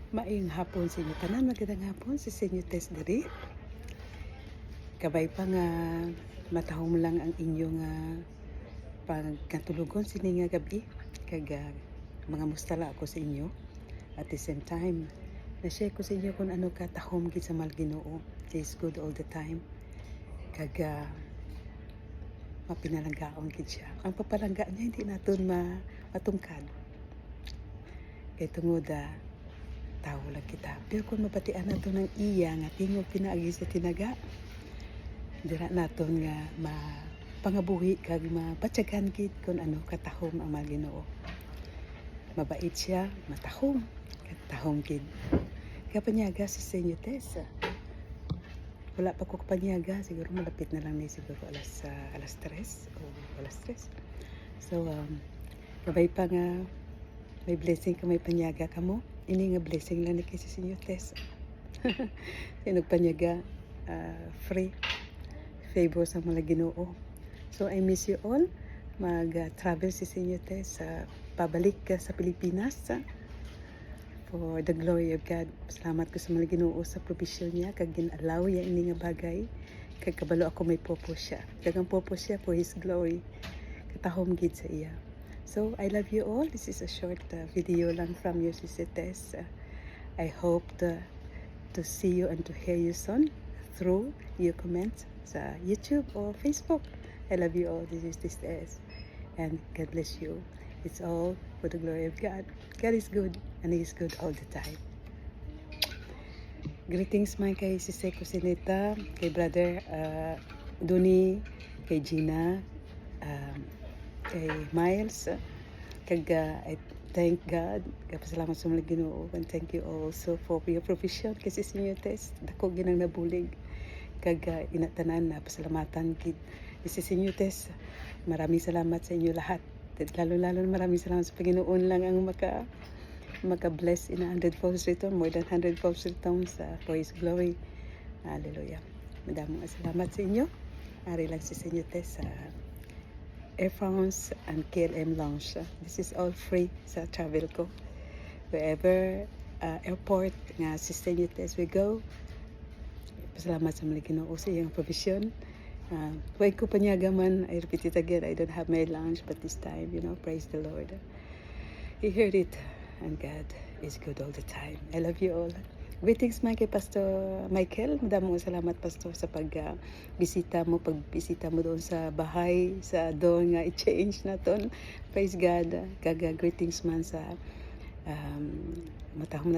Maayong hapon sa inyo tanan, magandang hapon sa inyo test diri. Kabay pa nga matahom lang ang inyong pagkatulugon sini nga gabi. Kag mga mustala ako sa inyo. At the same time, na-share ko sa inyo kung ano katahom gid sa mahal Ginoo. He is good all the time. Kag mapinalanggaon gid siya. Ang papalangga niya hindi naton matungkad. Kay tungod tao lang kita. Pero kung mabatian nato ng iya nga tingog pinaagi sa tinaga, dira naton nga mapangabuhi kag mapatyagan gid kung ano katahom ang mga Ginoo. Mabait siya, matahom, katahom gid. Kapanyaga si Senyo Tess. Wala pa ko kapanyaga, siguro malapit na lang ni siguro alas 3 o alas 3. So kabay pa nga may blessing ka, may panyaga ka mo. Ini nga blessing lang ni kay si Senyo Tess. Sinog panyaga, free favor sa mga Ginoo. So I miss you all. Mag-travel si Senyo Tess pabalik sa Pilipinas for the glory of God. Salamat ko sa mga Ginoo sa provision niya kag gin-allow ya ini nga bagay. Kag kabalo ako may purpose siya. Kag ang purpose siya for His glory. Katahom gid sa iya. So, I love you all. This is a short video lang from your sister Tess. I hope to see you and to hear you soon through your comments sa YouTube or Facebook. I love you all. This is Tess. And God bless you. It's all for the glory of God. God is good and He is good all the time. Greetings man kay Sister Kusinita, kay Brother Duni, kay Gina, kay Miles, kag I thank God, kapasalamat sa mga Ginoo, and thank you also for your provision kasi sa inyo Tess, dako ginang nabulig, kag inatanan na pasalamatan gid kasi sa inyo Tess. Maraming salamat sa inyo lahat, lalo maraming salamat sa Panginoon lang ang maka-bless in 100-fold return, more than 100-fold return for His glory. Hallelujah. Madaming salamat sa inyo. Ari lang si Senyo Tess Air France and KLM Lounge. This is all free sa travel ko. Wherever airport nga si Senyo Tess we go, pasalamat sa mga Ginoo sa iyang provision. Huwag ko panyaga man, I repeat it again, I don't have my lounge, but this time, praise the Lord. He heard it, and God is good all the time. I love you all. Greetings man kay Pastor Michael. Madaming salamat Pastor sa pagbisita mo doon sa bahay, sa doon nga i-change naton. Praise God. Greetings man sa matahom na